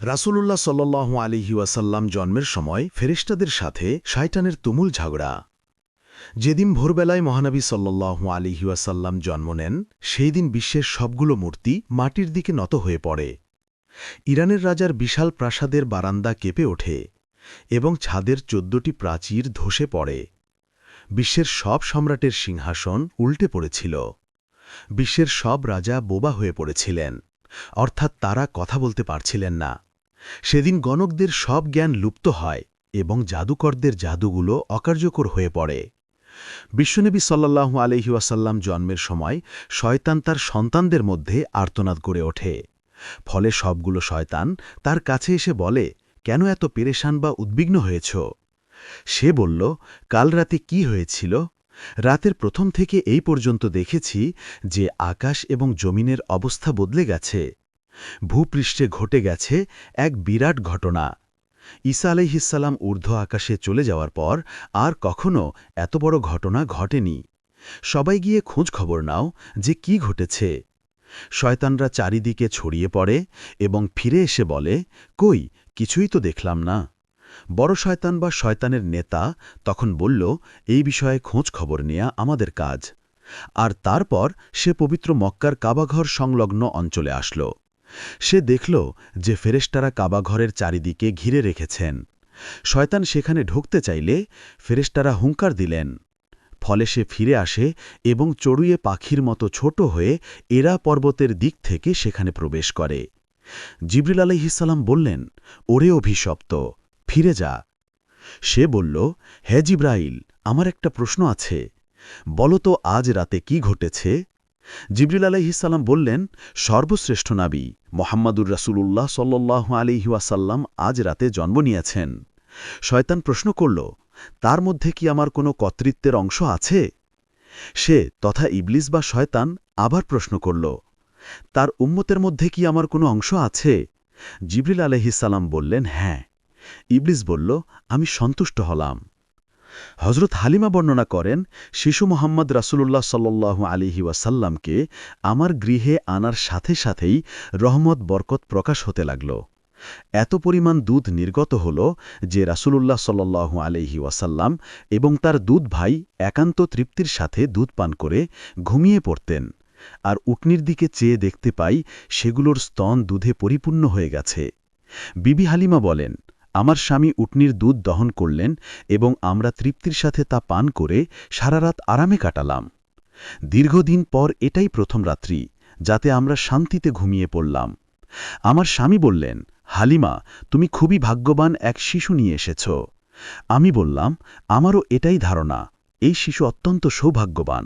রাসূলুল্লাহ সাল্লাল্লাহু আলাইহি ওয়াসাল্লাম জন্মের সময় ফেরেশতাদের সাথে শয়তানের তুমুল ঝগড়া। যেদিন ভোরবেলায় মহানবী সাল্লাল্লাহু আলাইহি ওয়াসাল্লাম জন্ম নেন, সেই দিন বিশ্বের সবগুলো মূর্তি মাটির দিকে নত হয়ে পড়ে। ইরানের রাজার বিশাল প্রাসাদের বারান্দা কেঁপে ওঠে এবং ছাদের ১৪টি প্রাচীর ধসে পড়ে। বিশ্বের সব সম্রাটের সিংহাসন উল্টে পড়েছিল। বিশ্বের সব রাজা বোবা হয়ে পড়েছিলেন, অর্থাৎ তারা কথা বলতে পারছিলেন না। সেদিন গণকদের সব জ্ঞান লুপ্ত হয় এবং জাদুকরদের জাদুগুলো অকার্যকর হয়ে পড়ে। বিশ্বনবী সাল্লাল্লাহু আলাইহি ওয়াসাল্লাম জন্মের সময় শয়তান তার সন্তানদের মধ্যে আর্তনাদ করে ওঠে। ফলে সবগুলো শয়তান তার কাছে এসে বলে, কেন এত পেরেশান বা উদ্বিগ্ন হয়েছ? সে বলল, কাল রাতে কি হয়েছিল? রাতের প্রথম থেকে এই পর্যন্ত দেখেছি যে আকাশ এবং জমিনের অবস্থা বদলে গেছে। ভূপৃষ্ঠে ঘটে গেছে এক বিরাট ঘটনা। ঈসা আলাইহিসসালাম ঊর্ধ্ব আকাশে চলে যাওয়ার পর আর কখনো এত বড় ঘটনা ঘটেনি। সবাই গিয়ে খোঁজ খবর নাও যে কি ঘটেছে। শয়তানরা চারিদিকে ছড়িয়ে পড়ে এবং ফিরে এসে বলে, কই, কিছুই তো দেখলাম না। বড় শয়তান বা শয়তানের নেতা তখন বলল, এই বিষয়ে খোঁজ খবর নেয়া আমাদের কাজ। আর তারপর সে পবিত্র মক্কার কাবাঘর সংলগ্ন অঞ্চলে আসল। সে দেখল যে ফেরেশতারা কাবাঘরের চারিদিকে ঘিরে রেখেছেন। শয়তান সেখানে ঢুকতে চাইলে ফেরেশতারা হুঙ্কার দিলেন। ফলে সে ফিরে আসে এবং চড়ুইয়ে পাখির মতো ছোট হয়ে এরা পর্বতের দিক থেকে সেখানে প্রবেশ করে। জিবরিল আলাইহিসসালাম বললেন, ওরে অভিশপ্ত, ফিরে যা। সে বলল, হে জিব্রাইল, আমার একটা প্রশ্ন আছে, বলো তো আজ রাতে কি ঘটেছে? জিবরিল আলাইহিসসালাম বললেন, সর্বশ্রেষ্ঠ নবী মুহাম্মাদুর রাসূলুল্লাহ সাল্লাল্লাহু আলাইহি ওয়াসাল্লাম আজ রাতে জন্ম নিয়েছেন। শয়তান প্রশ্ন করল, তার মধ্যে কি আমার কোনো কর্তৃত্বের অংশ আছে? সে তথা ইবলিস বা শয়তান আবার প্রশ্ন করল, তার উম্মতের মধ্যে কি আমার কোনো অংশ আছে? জিবরিল আলাইহিসসালাম বললেন, হ্যাঁ। ইবলিস বলল, আমি সন্তুষ্ট হলাম। হজরত হালিমা বর্ণনা করেন, শিশু মোহাম্মদ রাসূলুল্লাহ সাল্লাল্লাহু আলাইহি ওয়াসাল্লামকে আমার গৃহে আনার সাথে সাথেই রহমত বরকত প্রকাশ হতে লাগল। এত পরিমাণ দুধ নির্গত হল যে রাসূলুল্লাহ সাল্লাল্লাহু আলাইহি ওয়াসাল্লাম এবং তার দুধ ভাই একান্ত তৃপ্তির সাথে দুধ পান করে ঘুমিয়ে পড়তেন। আর উটনির দিকে চেয়ে দেখতে পাই সেগুলোর স্তন দুধে পরিপূর্ণ হয়ে গেছে। বিবি হালিমা বলেন, আমার স্বামী উটনির দুধ দহন করলেন এবং আমরা তৃপ্তির সাথে তা পান করে সারা রাত আরামে কাটালাম। দীর্ঘদিন পর এটাই প্রথম রাত্রি যাতে আমরা শান্তিতে ঘুমিয়ে পড়লাম। আমার স্বামী বললেন, হালিমা, তুমি খুবই ভাগ্যবান এক শিশু নিয়ে এসেছ। আমি বললাম, আমারও এটাই ধারণা, এই শিশু অত্যন্ত সৌভাগ্যবান।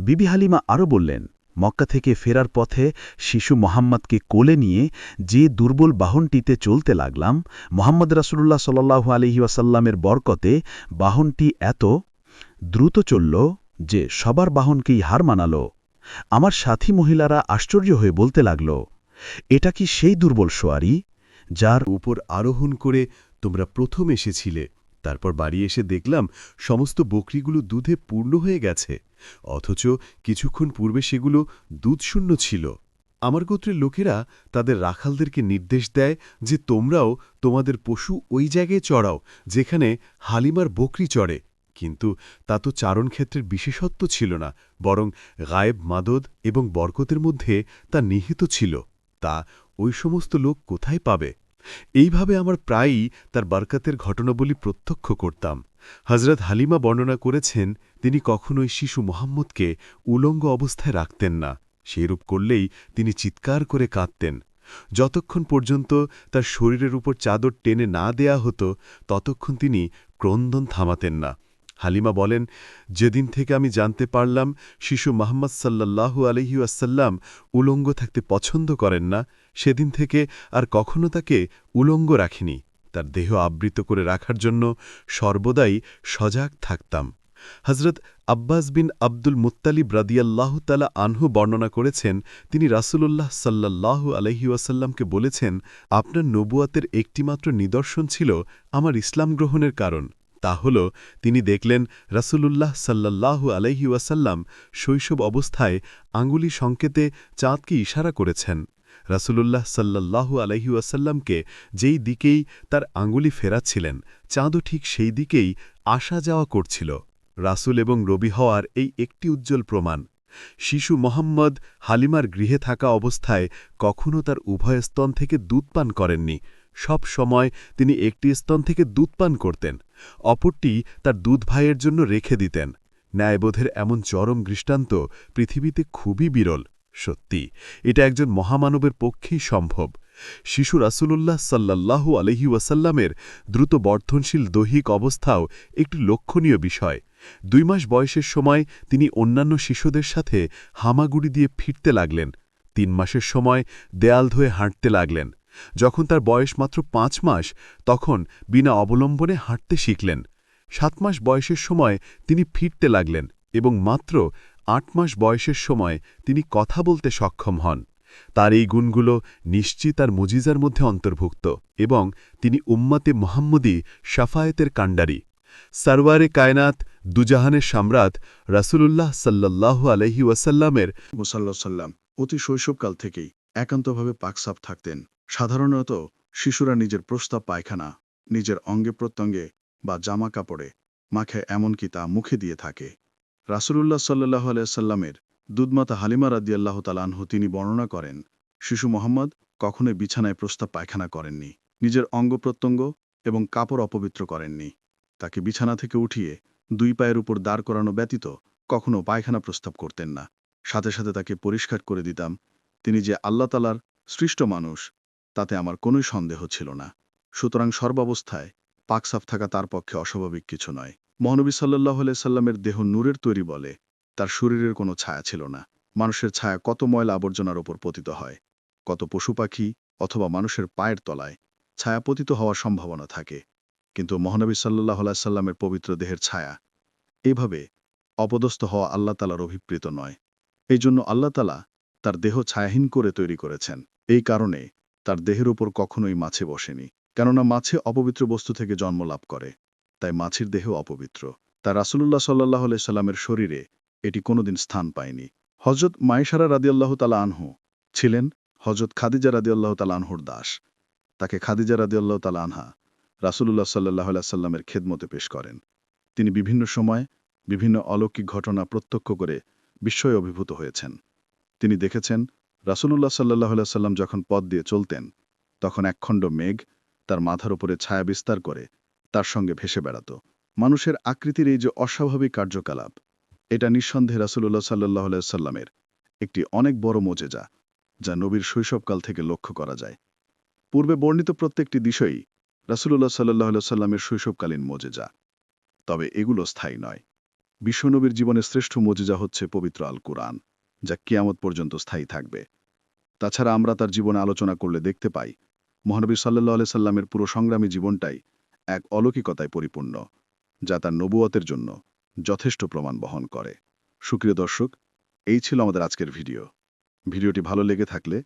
বিবি হালিমা আরও বললেন, মক্কা থেকে ফেরার পথে শিশু মোহাম্মদকে কোলে নিয়ে যে দুর্বল বাহনটিতে চলতে লাগলাম, মোহাম্মদ রাসূলুল্লাহ সাল্লাল্লাহু আলাইহি ওয়াসাল্লামের বরকতে বাহনটি এত দ্রুত চলল যে সবার বাহনকেই হার মানাল। আমার সাথী মহিলারা আশ্চর্য হয়ে বলতে লাগল, এটা কি সেই দুর্বল সোয়ারি যার উপর আরোহণ করে তোমরা প্রথম এসেছিলে? তারপর বাড়ি এসে দেখলাম সমস্ত বকরিগুলো দুধে পূর্ণ হয়ে গেছে, অথচ কিছুক্ষণ পূর্বে সেগুলো দুধশূন্য ছিল। আমার গোত্রের লোকেরা তাদের রাখালদেরকে নির্দেশ দেয় যে তোমরাও তোমাদের পশু ওই জায়গায় চড়াও যেখানে হালিমার বকরি চড়ে, কিন্তু তা তো চারণক্ষেত্রের বিশেষত্ব ছিল না, বরং গায়েব মাদদ এবং বরকতের মধ্যে তা নিহিত ছিল। তা ওই সমস্ত লোক কোথায় পাবে? এইভাবে আমার প্রায়ই তার বরকতের ঘটনাবলী প্রত্যক্ষ করতাম। হজরত হালিমা বর্ণনা করেছেন, তিনি কখনোই শিশু মোহাম্মদকে উলঙ্গ অবস্থায় রাখতেন না। সেইরূপ করলেই তিনি চিৎকার করে কাঁদতেন। যতক্ষণ পর্যন্ত তার শরীরের উপর চাদর টেনে না দেয়া হতো ততক্ষণ তিনি ক্রন্দন থামাতেন না। হালিমা বলেন, যেদিন থেকে আমি জানতে পারলাম শিশু মুহাম্মদ সাল্লাল্লাহু আলাইহি ওয়াসাল্লাম উলঙ্গ থাকতে পছন্দ করেন না, সেদিন থেকে আর কখনো তাকে উলঙ্গ রাখিনি। তার দেহ আবৃত করে রাখার জন্য সর্বদাই সজাগ থাকতাম। হজরত আব্বাস বিন আব্দুল মুত্তালিব রাদিয়াল্লাহু তাআলা আনহু বর্ণনা করেছেন, তিনি রাসূলুল্লাহ সাল্লাল্লাহু আলাইহি ওয়াসাল্লামকে বলেছেন, আপনার নবুয়াতের একটিমাত্র নিদর্শন ছিল আমার ইসলাম গ্রহণের কারণ। তা হল তিনি দেখলেন রাসূলুল্লাহ সাল্লাল্লাহু আলাইহি ওয়াসাল্লাম শৈশব অবস্থায় আঙ্গুলি সংকেতে চাঁদকে ইশারা করেছেন। রাসূলুল্লাহ সাল্লাল্লাহু আলাইহি ওয়াসাল্লামকে যেই দিকেই তার আঙ্গুলি ফেরাচ্ছিলেন চাঁদও ঠিক সেই দিকেই আসা যাওয়া করছিল। রাসূল এবং রবি হওয়ার এই একটি উজ্জ্বল প্রমাণ। শিশু মোহাম্মদ হালিমার গৃহে থাকা অবস্থায় কখনও তার উভয় স্তন থেকে দুধ পান করেননি। সব সময় তিনি একটি স্তন থেকে দুধ পান করতেন, অপরটি তার দুধ ভাইয়ের জন্য রেখে দিতেন। ন্যায়বোধের এমন চরম দৃষ্টান্ত পৃথিবীতে খুবই বিরল। সত্যি, এটা একজন মহামানবের পক্ষেই সম্ভব। শিশু রাসূলুল্লাহ সাল্লাল্লাহু আলাইহি ওয়াসাল্লামের দ্রুত বর্ধনশীল দৈহিক অবস্থাও একটি লক্ষণীয় বিষয়। 2 মাস বয়সের সময় তিনি অন্যান্য শিশুদের সাথে হামাগুড়ি দিয়ে ফিরতে লাগলেন। 3 মাসের সময় দেয়াল ধয়ে হাঁটতে লাগলেন। যখন তার বয়স মাত্র 5 মাস, তখন বিনা অবলম্বনে হাঁটতে শিখলেন। 7 মাস বয়সের সময় তিনি ফিরতে লাগলেন এবং মাত্র 8 মাস বয়সের সময় তিনি কথা বলতে সক্ষম হন। তার এই গুণগুলো নিশ্চিত তার মুজিজার মধ্যে অন্তর্ভুক্ত এবং তিনি উম্মতে মুহাম্মদী শাফায়েতের কাণ্ডারি। সরওয়ারে কায়নাত, দুজাহানের সম্রাট রাসূলুল্লাহ সাল্লাল্লাহু আলাইহি ওয়াসাল্লামের মুসাল্লা সাল্লাম অতি শৈশবকাল থেকেই একান্তভাবে পাকসাফ থাকতেন। সাধারণত শিশুরা নিজের প্রস্তাব পায়খানা নিজের অঙ্গে প্রত্যঙ্গে বা জামা কাপড়ে মাখে, এমনকি তা মুখে দিয়ে থাকে। রাসূলুল্লাহ সাল্লাল্লাহু আলাইহি সাল্লামের দুধমাতা হালিমা রাদিয়াল্লাহু তাআলা আনহু তিনি বর্ণনা করেন, শিশু মোহাম্মদ কখনোই বিছানায় প্রস্তাব পায়খানা করেননি, নিজের অঙ্গ প্রত্যঙ্গ এবং কাপড় অপবিত্র করেননি। তাকে বিছানা থেকে উঠিয়ে 2 পায়ের উপর দাঁড় করানো ব্যতীত কখনো পায়খানা প্রস্তাব করতেন না। সাথে সাথে তাকে পরিষ্কার করে দিতাম। তিনি যে আল্লাহ তাআলার সৃষ্ট মানুষ, তাতে আমার কোনোই সন্দেহ ছিল না। সুতরাং সর্বাবস্থায় পাকসাফ থাকা তার পক্ষে অস্বাভাবিক কিছু নয়। মহানবী সাল্লাল্লাহু আলাইহি সাল্লামের দেহ নূরের তৈরি বলে তার শরীরের কোনো ছায়া ছিল না। মানুষের ছায়া কত ময়লা আবর্জনার ওপর পতিত হয়, কত পশু পাখি অথবা মানুষের পায়ের তলায় ছায়া পতিত হওয়ার সম্ভাবনা থাকে, কিন্তু মহানবী সাল্লাল্লাহু আলাইহি সাল্লামের পবিত্র দেহের ছায়া এভাবে অপদস্থ হওয়া আল্লাহ তাআলার অভিপ্রেত নয়। এই জন্য আল্লাহ তাআলা তার দেহ ছায়াহীন করে তৈরি করেছেন। এই কারণে তার দেহের উপর কখনোই মাছে বসেনি, কেননা মাছে অপবিত্র বস্তু থেকে জন্ম লাভ করে, তাই মাছের দেহ অপবিত্র। তার রাসূলুল্লাহ সাল্লাল্লাহু আলাইহি সাল্লামের শরীরে এটি কোনোদিন স্থান পায়নি। হযরত মায়সারা রাদিয়াল্লাহু তাআলা আনহু ছিলেন হযরত খাদিজা রাদিয়াল্লাহু তাআলা আনহুর দাস। তাকে খাদিজা রাদিয়াল্লাহু তাআলা আনহা রাসূলুল্লাহ সাল্লাল্লাহু আলাইহি সাল্লামের খেদমতে পেশ করেন। তিনি বিভিন্ন সময় বিভিন্ন অলৌকিক ঘটনা প্রত্যক্ষ করে বিস্ময়ে অভিভূত হয়েছেন। তিনি দেখেছেন রাসূলুল্লাহ সাল্লাল্লাহু আলাইহি সাল্লাম যখন পথ দিয়ে চলতেন, তখন একখণ্ড মেঘ তার মাথার উপরে ছায়া বিস্তার করে তার সঙ্গে ভেসে বেড়াত। মানুষের আকৃতির এই যে অস্বাভাবিক কার্যকলাপ, এটা নিঃসন্দেহে রাসূলুল্লাহ সাল্লাল্লাহু আলাইহি সাল্লামের একটি অনেক বড় মুজিজা, যা নবীর শৈশবকাল থেকে লক্ষ্য করা যায়। পূর্বে বর্ণিত প্রত্যেকটি বিষয়ই রাসূলুল্লাহ সাল্লাল্লাহু আলাইহি সাল্লামের শৈশবকালীন মুজিজা। তবে এগুলো স্থায়ী নয়। বিশ্বনবীর জীবনের শ্রেষ্ঠ মুজিজা হচ্ছে পবিত্র আল কুরআন, যা কিয়ামত পর্যন্ত স্থায়ী থাকবে। তাছাড়া আমরা তার জীবনে আলোচনা করলে দেখতে পাই, মহানবী সাল্লাল্লাহু আলাইহি সাল্লামের পুরো সংগ্রামী জীবনটাই এক অলৌকিকতায় পরিপূর্ণ, যা তার নবুয়তের জন্য যথেষ্ট প্রমাণ বহন করে। সুপ্রিয় দর্শক, এই ছিল আমাদের আজকের ভিডিও। ভিডিওটি ভালো লেগে থাকলে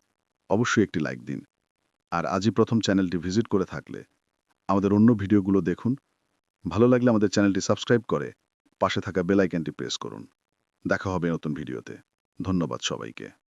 অবশ্যই একটি লাইক দিন। আর আজই প্রথম চ্যানেলটি ভিজিট করে থাকলে আমাদের অন্য ভিডিওগুলো দেখুন। ভালো লাগলে আমাদের চ্যানেলটি সাবস্ক্রাইব করে পাশে থাকা বেল আইকনটি প্রেস করুন। দেখা হবে নতুন ভিডিওতে। ধন্যবাদ সবাইকে।